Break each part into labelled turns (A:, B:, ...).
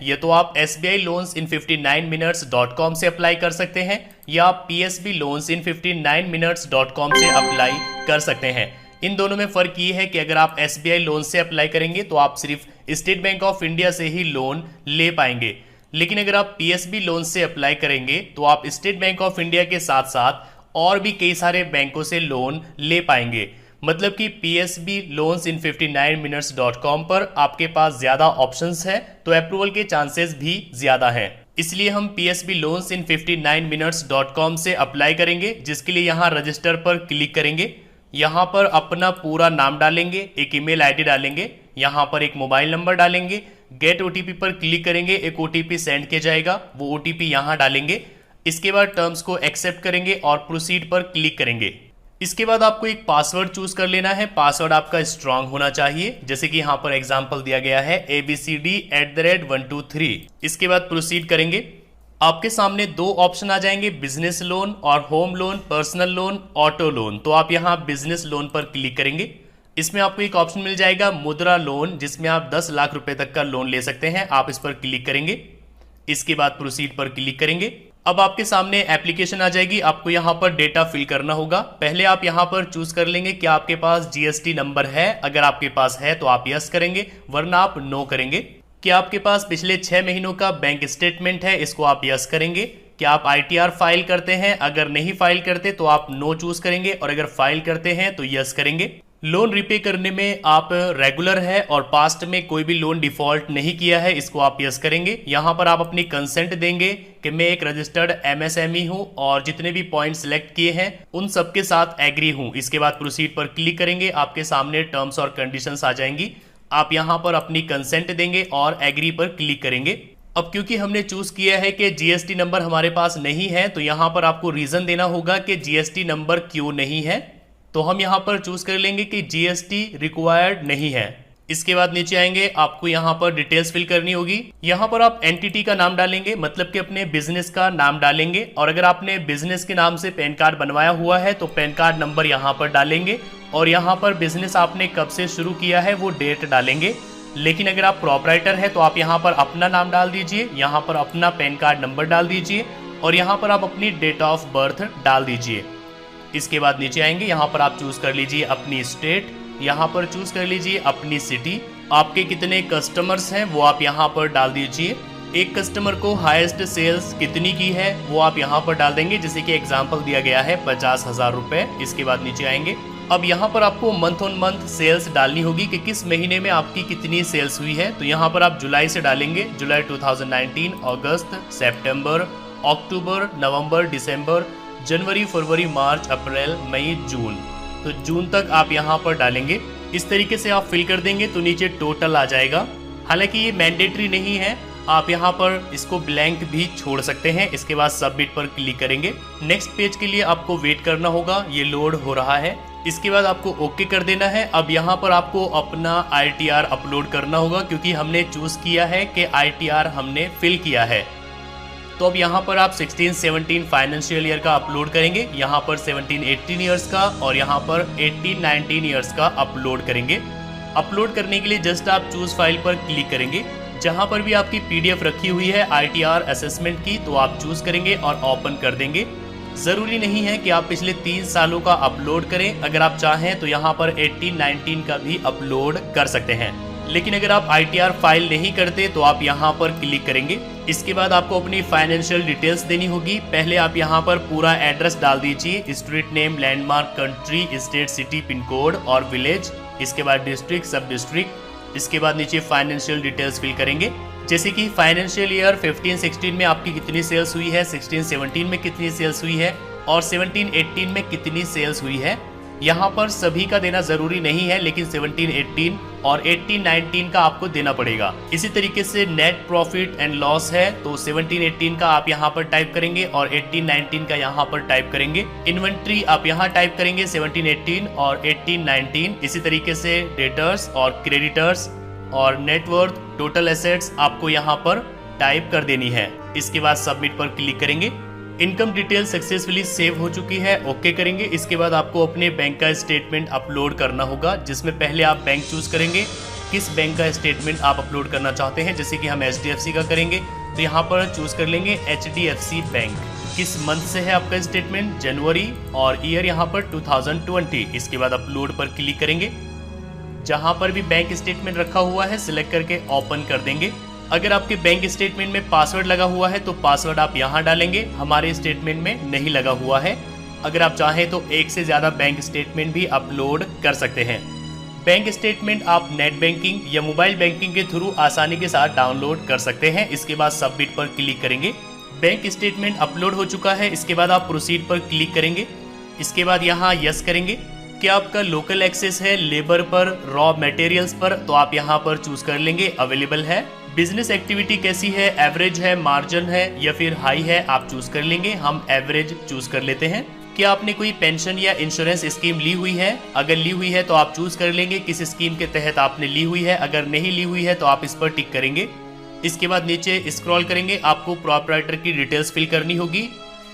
A: ये तो आप SBI loans in 59minutes.com से अप्लाई कर सकते हैं या आप PSB loans in 59minutes.com से अप्लाई कर सकते हैं। इन दोनों में फ़र्क ये है कि अगर आप SBI लोन से अप्लाई करेंगे तो आप सिर्फ स्टेट बैंक ऑफ इंडिया से ही लोन ले पाएंगे, लेकिन अगर आप PSB लोन से अप्लाई करेंगे तो आप स्टेट बैंक ऑफ इंडिया के साथ साथ और भी कई सारे बैंकों से लोन ले पाएंगे। मतलब कि PSB लोन्स इन 59minutes.com पर आपके पास ज़्यादा ऑप्शंस है तो अप्रूवल के चांसेस भी ज़्यादा हैं। इसलिए हम PSB लोन्स इन 59minutes.com से अप्लाई करेंगे, जिसके लिए यहाँ रजिस्टर पर क्लिक करेंगे। यहाँ पर अपना पूरा नाम डालेंगे, एक ईमेल आईडी डालेंगे, यहाँ पर एक मोबाइल नंबर डालेंगे, गेट OTP पर क्लिक करेंगे, एक OTP सेंड किया जाएगा, वो OTP यहाँ डालेंगे। इसके बाद टर्म्स को एक्सेप्ट करेंगे और प्रोसीड पर क्लिक करेंगे। इसके बाद आपको एक पासवर्ड चूज कर लेना है। पासवर्ड आपका स्ट्रांग होना चाहिए, जैसे कि यहाँ पर एग्जांपल दिया गया है abcd@123। इसके बाद प्रोसीड करेंगे। आपके सामने दो ऑप्शन आ जाएंगे, बिजनेस लोन और home loan, personal loan, auto loan. तो आप यहाँ बिजनेस लोन पर क्लिक करेंगे। इसमें आपको एक ऑप्शन मिल जाएगा मुद्रा लोन, जिसमें आप 10 लाख रुपए तक का लोन ले सकते हैं। आप इस पर क्लिक करेंगे। इसके बाद प्रोसीड पर क्लिक करेंगे। अब आपके सामने एप्लीकेशन आ जाएगी। आपको यहाँ पर डेटा फिल करना होगा। पहले आप यहाँ पर चूज कर लेंगे कि आपके पास GST नंबर है। अगर आपके पास है तो आप यस करेंगे, वरना आप नो करेंगे। क्या आपके पास पिछले 6 महीनों का बैंक स्टेटमेंट है, इसको आप यस करेंगे। क्या आप ITR फाइल करते हैं, अगर नहीं फाइल करते तो आप नो चूज करेंगे, और अगर फाइल करते हैं तो यस करेंगे। लोन रिपे करने में आप रेगुलर है और पास्ट में कोई भी लोन डिफॉल्ट नहीं किया है, इसको आप यस करेंगे। यहाँ पर आप अपनी कंसेंट देंगे कि मैं एक रजिस्टर्ड MSME हूँ और जितने भी पॉइंट सिलेक्ट किए हैं उन सबके साथ एग्री हूँ। इसके बाद प्रोसीड पर क्लिक करेंगे। आपके सामने टर्म्स और कंडीशंस आ जाएंगी। आप यहाँ पर अपनी कंसेंट देंगे और एग्री पर क्लिक करेंगे। अब क्योंकि हमने चूज किया है कि GST नंबर हमारे पास नहीं है, तो यहाँ पर आपको रीजन देना होगा कि GST नंबर क्यों नहीं है। तो हम यहाँ पर चूज कर लेंगे कि GST रिक्वायर्ड नहीं है। इसके बाद नीचे आएंगे, आपको यहाँ पर डिटेल्स फिल करनी होगी। यहाँ पर आप एंटिटी का नाम डालेंगे, मतलब कि अपने बिजनेस का नाम डालेंगे, और अगर आपने बिजनेस के नाम से पैन कार्ड बनवाया हुआ है तो पैन कार्ड नंबर यहाँ पर डालेंगे, और यहाँ पर बिजनेस आपने कब से शुरू किया है वो डेट डालेंगे। लेकिन अगर आप प्रॉपराइटर है तो आप यहाँ पर अपना नाम डाल दीजिए, यहाँ पर अपना पैन कार्ड नंबर डाल दीजिए, और यहाँ पर आप अपनी डेट ऑफ बर्थ डाल दीजिए। इसके बाद नीचे आएंगे, यहाँ पर आप चूज कर लीजिए अपनी स्टेट, यहाँ पर चूज कर लीजिए अपनी सिटी। आपके कितने कस्टमर्स हैं वो आप यहाँ पर डाल दीजिए। एक कस्टमर को हाईएस्ट सेल्स कितनी की है वो आप यहाँ पर डाल देंगे, जैसे कि एग्जांपल दिया गया है 50,000 रुपए। इसके बाद नीचे आएंगे। अब यहाँ पर आपको मंथ ऑन मंथ सेल्स डालनी होगी कि किस महीने में आपकी कितनी सेल्स हुई है। तो यहाँ पर आप जुलाई से डालेंगे, जुलाई 2019, अगस्त, सितंबर, अक्टूबर, नवंबर, दिसंबर, जनवरी, फरवरी, मार्च, अप्रैल, मई, जून। तो जून तक आप यहाँ पर डालेंगे। इस तरीके से आप फिल कर देंगे तो नीचे टोटल आ जाएगा। हालांकि ये मैंडेटरी नहीं है, आप यहाँ पर इसको ब्लैंक भी छोड़ सकते हैं। इसके बाद सबमिट पर क्लिक करेंगे। नेक्स्ट पेज के लिए आपको वेट करना होगा, ये लोड हो रहा है। इसके बाद आपको ओके कर देना है। अब यहाँ पर आपको अपना ITR अपलोड करना होगा, क्योंकि हमने चूज किया है कि ITR हमने फिल किया है। तो अब यहाँ पर आप 16-17 फाइनेंशियल ईयर का अपलोड करेंगे, यहाँ पर 17-18 ईयर्स का, और यहाँ पर 18-19 ईयर्स का अपलोड करेंगे। अपलोड करने के लिए जस्ट आप चूज फाइल पर क्लिक करेंगे। जहाँ पर भी आपकी PDF रखी हुई है ITR असेसमेंट की, तो आप चूज करेंगे और ओपन कर देंगे। जरूरी नहीं है कि आप पिछले 3 सालों का अपलोड करें, अगर आप चाहें तो यहाँ पर 18-19 का भी अपलोड कर सकते हैं। लेकिन अगर आप ITR फाइल नहीं करते तो आप यहाँ पर क्लिक करेंगे। इसके बाद आपको अपनी फाइनेंशियल डिटेल्स देनी होगी। पहले आप यहाँ पर पूरा एड्रेस डाल दीजिए, street name, landmark, country, state, city, pin code और विलेज। इसके बाद डिस्ट्रिक्ट, सब डिस्ट्रिक्ट। इसके बाद नीचे फाइनेंशियल डिटेल्स फिल करेंगे, जैसे कि फाइनेंशियल ईयर 15-16 में आपकी कितनी सेल्स हुई है, 16-17 में कितनी सेल्स हुई है, और 17-18 में कितनी सेल्स हुई है। यहाँ पर सभी का देना जरूरी नहीं है, लेकिन 17-18 और 18-19 का आपको देना पड़ेगा। इसी तरीके से नेट प्रॉफिट एंड लॉस है, तो 17-18 का आप यहाँ पर टाइप करेंगे और 18-19 का यहाँ पर टाइप करेंगे। इन्वेंट्री आप यहाँ टाइप करेंगे 17-18 और 18-19। इसी तरीके से डेटर्स और क्रेडिटर्स और नेटवर्थ, टोटल एसेट्स आपको यहाँ पर टाइप कर देनी है। इसके बाद सबमिट पर क्लिक करेंगे। इनकम डिटेल सक्सेसफुली सेव हो चुकी है, ओके करेंगे। इसके बाद आपको अपने बैंक का स्टेटमेंट अपलोड करना होगा, जिसमें पहले आप बैंक चूज करेंगे किस बैंक का स्टेटमेंट आप अपलोड करना चाहते हैं। जैसे कि हम HDFC का करेंगे तो यहाँ पर चूज कर लेंगे HDFC बैंक। किस मंथ से है आपका स्टेटमेंट, जनवरी, और ईयर यहाँ पर 2020। इसके बाद अपलोड पर क्लिक करेंगे। जहाँ पर भी बैंक स्टेटमेंट रखा हुआ है सिलेक्ट करके ओपन कर देंगे। अगर आपके बैंक स्टेटमेंट में पासवर्ड लगा हुआ है तो पासवर्ड आप यहाँ डालेंगे, हमारे स्टेटमेंट में नहीं लगा हुआ है। अगर आप चाहें तो एक से ज़्यादा बैंक स्टेटमेंट भी अपलोड कर सकते हैं। बैंक स्टेटमेंट आप नेट बैंकिंग या मोबाइल बैंकिंग के थ्रू आसानी के साथ डाउनलोड कर सकते हैं। इसके बाद सबमिट पर क्लिक करेंगे। बैंक स्टेटमेंट अपलोड हो चुका है। इसके बाद आप प्रोसीड पर क्लिक करेंगे। इसके बाद यहाँ यस करेंगे। क्या आपका लोकल एक्सेस है लेबर पर, रॉ मटेरियल्स पर, तो आप यहाँ पर चूज कर लेंगे अवेलेबल है। बिजनेस एक्टिविटी कैसी है, एवरेज है, मार्जिन है या फिर हाई है, आप चूज कर लेंगे। हम एवरेज चूज कर लेते हैं। क्या आपने कोई पेंशन या इंश्योरेंस स्कीम ली हुई है, अगर ली हुई है तो आप चूज कर लेंगे किस स्कीम के तहत आपने ली हुई है। अगर नहीं ली हुई है तो आप इस पर टिक करेंगे। इसके बाद नीचे स्क्रॉल करेंगे, आपको प्रोप्राइटर की डिटेल्स फिल करनी होगी।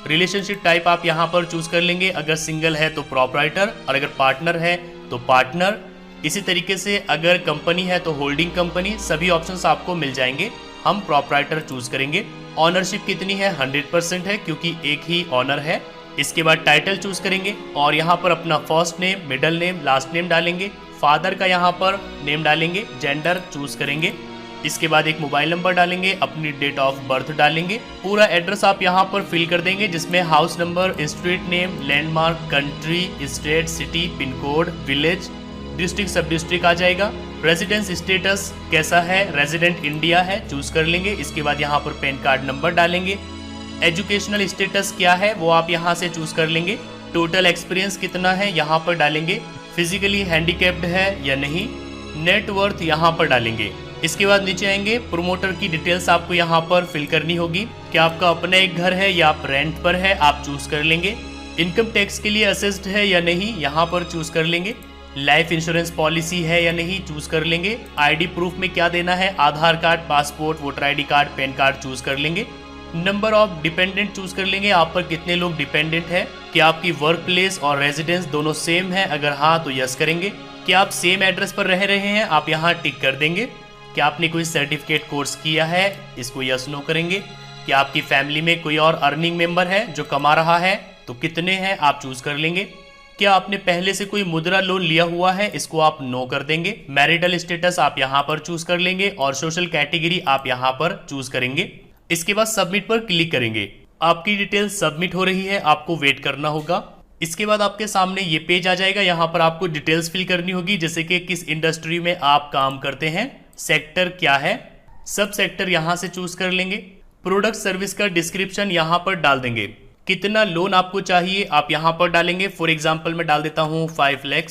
A: रिलेशनशिप टाइप आप यहाँ पर चूज कर लेंगे। अगर सिंगल है तो प्रोप्राइटर, और अगर पार्टनर है तो पार्टनर। इसी तरीके से अगर कंपनी है तो होल्डिंग कंपनी। सभी ऑप्शंस आपको मिल जाएंगे। हम प्रोप्राइटर चूज करेंगे। ऑनरशिप कितनी है, 100% है क्योंकि एक ही ऑनर है। इसके बाद टाइटल चूज करेंगे और यहाँ पर अपना first name, middle name, last name डालेंगे। फादर का यहाँ पर नेम डालेंगे। जेंडर चूज करेंगे। इसके बाद एक मोबाइल नंबर डालेंगे, अपनी डेट ऑफ बर्थ डालेंगे। पूरा एड्रेस आप यहाँ पर फिल कर देंगे, जिसमें house number, street name, landmark, country, state, city, pin code, village, district, सब डिस्ट्रिक्ट आ जाएगा। रेजिडेंस स्टेटस कैसा है, रेजिडेंट इंडिया है, चूज कर लेंगे। इसके बाद यहाँ पर पैन कार्ड नंबर डालेंगे। एजुकेशनल स्टेटस क्या है वो आप यहाँ से चूज कर लेंगे। टोटल एक्सपीरियंस कितना है यहाँ पर डालेंगे। फिजिकली हैंडीकैप्ड है या नहीं। नेटवर्थ यहाँ पर डालेंगे। इसके बाद नीचे आएंगे, प्रोमोटर की डिटेल्स आपको यहाँ पर फिल करनी होगी। क्या आपका अपना एक घर है या आप रेंट पर है, आप चूज कर लेंगे। इनकम टैक्स के लिए असेस्ड है या नहीं, यहाँ पर चूज कर लेंगे। लाइफ इंश्योरेंस पॉलिसी है या नहीं, चूज कर लेंगे। आईडी प्रूफ में क्या देना है, Aadhaar card, passport, voter ID card, PAN card choose कर लेंगे। नंबर ऑफ डिपेंडेंट चूज कर लेंगे, आप पर कितने लोग डिपेंडेंट है। क्या आपकी वर्क प्लेस और रेजिडेंस दोनों सेम है, अगर हाँ तो यस करेंगे। क्या आप सेम एड्रेस पर रह रहे हैं, आप यहाँ टिक कर देंगे। क्या आपने कोई सर्टिफिकेट कोर्स किया है, इसको यस नो करेंगे। क्या आपकी फैमिली में कोई और अर्निंग मेंबर है जो कमा रहा है, तो कितने हैं आप चूज कर लेंगे। क्या आपने पहले से कोई मुद्रा लोन लिया हुआ है, इसको आप नो कर देंगे। मैरिटल स्टेटस आप यहाँ पर चूज कर लेंगे और सोशल कैटेगरी आप यहाँ पर चूज करेंगे। इसके बाद सबमिट पर क्लिक करेंगे। आपकी डिटेल सबमिट हो रही है, आपको वेट करना होगा। इसके बाद आपके सामने ये पेज आ जाएगा। यहाँ पर आपको डिटेल्स फिल करनी होगी, जैसे कि किस इंडस्ट्री में आप काम करते हैं, सेक्टर क्या है, सब सेक्टर यहाँ से चूज कर लेंगे। प्रोडक्ट सर्विस का डिस्क्रिप्शन यहाँ पर डाल देंगे। कितना लोन आपको चाहिए आप यहाँ पर डालेंगे। फॉर एग्जांपल मैं डाल देता हूँ 5 लाख।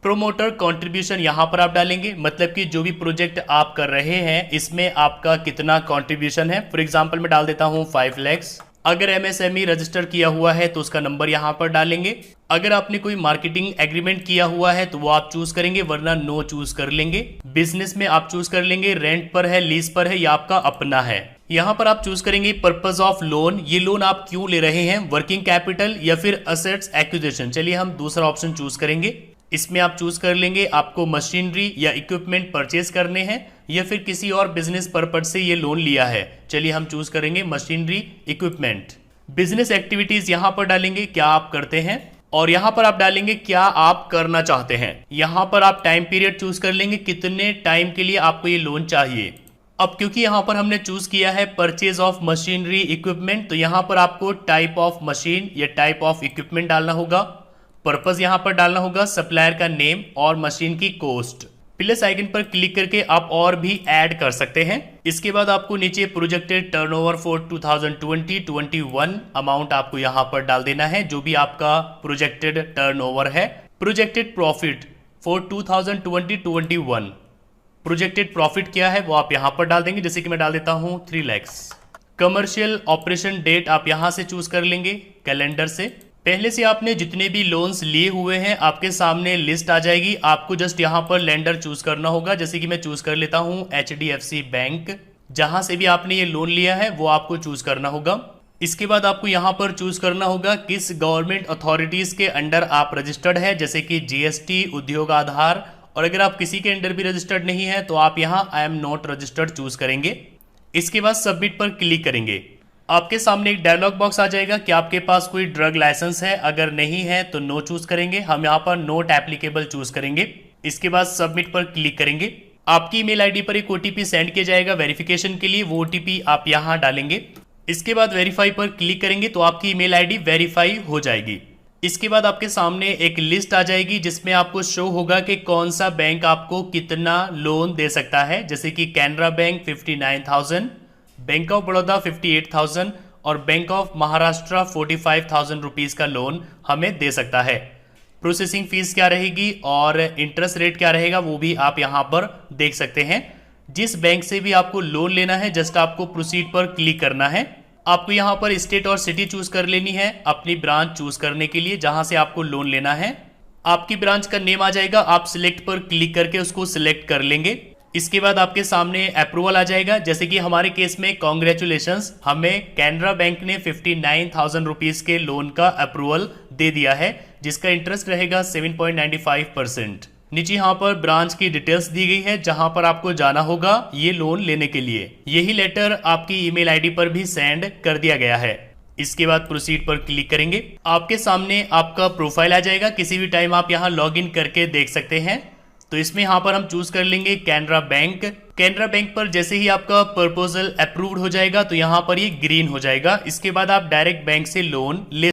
A: प्रोमोटर कंट्रीब्यूशन यहाँ पर आप डालेंगे, मतलब कि जो भी प्रोजेक्ट आप कर रहे हैं इसमें आपका कितना कंट्रीब्यूशन है। फॉर एग्जांपल मैं डाल देता हूँ 5 लाख। अगर MSME रजिस्टर किया हुआ है तो उसका नंबर यहाँ पर डालेंगे। अगर आपने कोई मार्केटिंग एग्रीमेंट किया हुआ है तो वो आप चूज करेंगे, वरना नो चूज कर लेंगे। बिजनेस में आप चूज कर लेंगे रेंट पर है, लीज पर है या आपका अपना है। यहाँ पर आप चूज करेंगे पर्पस ऑफ लोन, ये लोन आप क्यों ले रहे हैं, वर्किंग कैपिटल या फिर असेट्स एक्विजिशन। चलिए हम दूसरा ऑप्शन चूज करेंगे। इसमें आप चूज कर लेंगे आपको मशीनरी या इक्विपमेंट परचेज करने हैं या फिर किसी और बिजनेस पर्पज से ये लोन लिया है। चलिए हम चूज करेंगे मशीनरी इक्विपमेंट। बिजनेस एक्टिविटीज यहाँ पर डालेंगे क्या आप करते हैं, और यहाँ पर आप डालेंगे क्या आप करना चाहते हैं। यहाँ पर आप टाइम पीरियड चूज कर लेंगे, कितने टाइम के लिए आपको ये लोन चाहिए। अब क्योंकि यहाँ पर हमने चूज किया है परचेज ऑफ मशीनरी इक्विपमेंट, तो यहाँ पर आपको टाइप ऑफ मशीन या टाइप ऑफ इक्विपमेंट डालना होगा। पर्पस यहाँ पर डालना होगा, सप्लायर का नेम और मशीन की कॉस्ट। प्लस आइकन पर क्लिक करके आप और भी ऐड कर सकते हैं। इसके बाद आपको नीचे प्रोजेक्टेड टर्नओवर फॉर 2020-21 अमाउंट आपको यहाँ पर डाल देना है, जो भी आपका प्रोजेक्टेड टर्नओवर है। Projected profit for 2020-21, projected profit क्या है वो आप यहाँ पर डाल देंगे, जैसे कि मैं डाल देता हूँ 3 लाख। कमर्शियल ऑपरेशन डेट आप यहाँ से चूज कर लेंगे कैलेंडर से। पहले से आपने जितने भी लोन्स लिए हुए हैं आपके सामने लिस्ट आ जाएगी, आपको जस्ट यहाँ पर लेंडर चूज करना होगा। जैसे कि मैं चूज कर लेता हूँ HDFC बैंक, जहां से भी आपने ये लोन लिया है वो आपको चूज करना होगा। इसके बाद आपको यहाँ पर चूज करना होगा किस गवर्नमेंट अथॉरिटीज के अंडर आप रजिस्टर्ड है, जैसे कि GST, उद्योग आधार और अगर आप किसी के अंडर भी रजिस्टर्ड नहीं है तो आप यहाँ I am not registered choose करेंगे। इसके बाद सबमिट पर क्लिक करेंगे। आपके सामने एक डायलॉग बॉक्स आ जाएगा कि आपके पास कोई ड्रग लाइसेंस है, अगर नहीं है तो नो चूज करेंगे। हम यहाँ पर नोट एप्लीकेबल चूज करेंगे। इसके बाद सबमिट पर क्लिक करेंगे। आपकी ईमेल आईडी पर एक ओटीपी सेंड किया जाएगा वेरिफिकेशन के लिए, वो ओटीपी आप यहाँ डालेंगे। इसके बाद वेरीफाई पर क्लिक करेंगे तो आपकी ईमेल आईडी वेरीफाई हो जाएगी। इसके बाद आपके सामने एक लिस्ट आ जाएगी जिसमें आपको शो होगा कि कौन सा बैंक आपको कितना लोन दे सकता है, जैसे कि Canara bank 59,000, bank of Baroda 58,000 और बैंक ऑफ महाराष्ट्र 45,000 रुपीज़ का लोन हमें दे सकता है। प्रोसेसिंग फीस क्या रहेगी और इंटरेस्ट रेट क्या रहेगा वो भी आप यहाँ पर देख सकते हैं। जिस बैंक से भी आपको लोन लेना है जस्ट आपको प्रोसीड पर क्लिक करना है। आपको यहाँ पर स्टेट और सिटी चूज कर लेनी है अपनी ब्रांच चूज करने के लिए जहां से आपको लोन लेना है। आपकी ब्रांच का नेम आ जाएगा, आप सिलेक्ट पर क्लिक करके उसको सिलेक्ट कर लेंगे। इसके बाद आपके सामने अप्रूवल आ जाएगा, जैसे कि हमारे केस में कॉन्ग्रेचुलेशंस, हमें कैनरा बैंक ने 59,000 रुपीज के लोन का अप्रूवल दे दिया है जिसका इंटरेस्ट रहेगा 7.95%। नीचे यहाँ पर ब्रांच की डिटेल्स दी गई है जहां पर आपको जाना होगा ये लोन लेने के लिए। यही लेटर आपकी ईमेल आईडी पर भी सेंड कर दिया गया है। इसके बाद प्रोसीड पर क्लिक करेंगे। आपके सामने आपका प्रोफाइल आ जाएगा, किसी भी टाइम आप यहाँ लॉग इन करके देख सकते हैं। तो इसमें यहाँ पर हम चूज कर लेंगे कैनरा बैंक। कैनरा बैंक पर जैसे ही आपका प्रपोजल अप्रूव्ड हो जाएगा तो यहाँ पर ये ग्रीन हो जाएगा। इसके बाद आप डायरेक्ट बैंक से लोन ले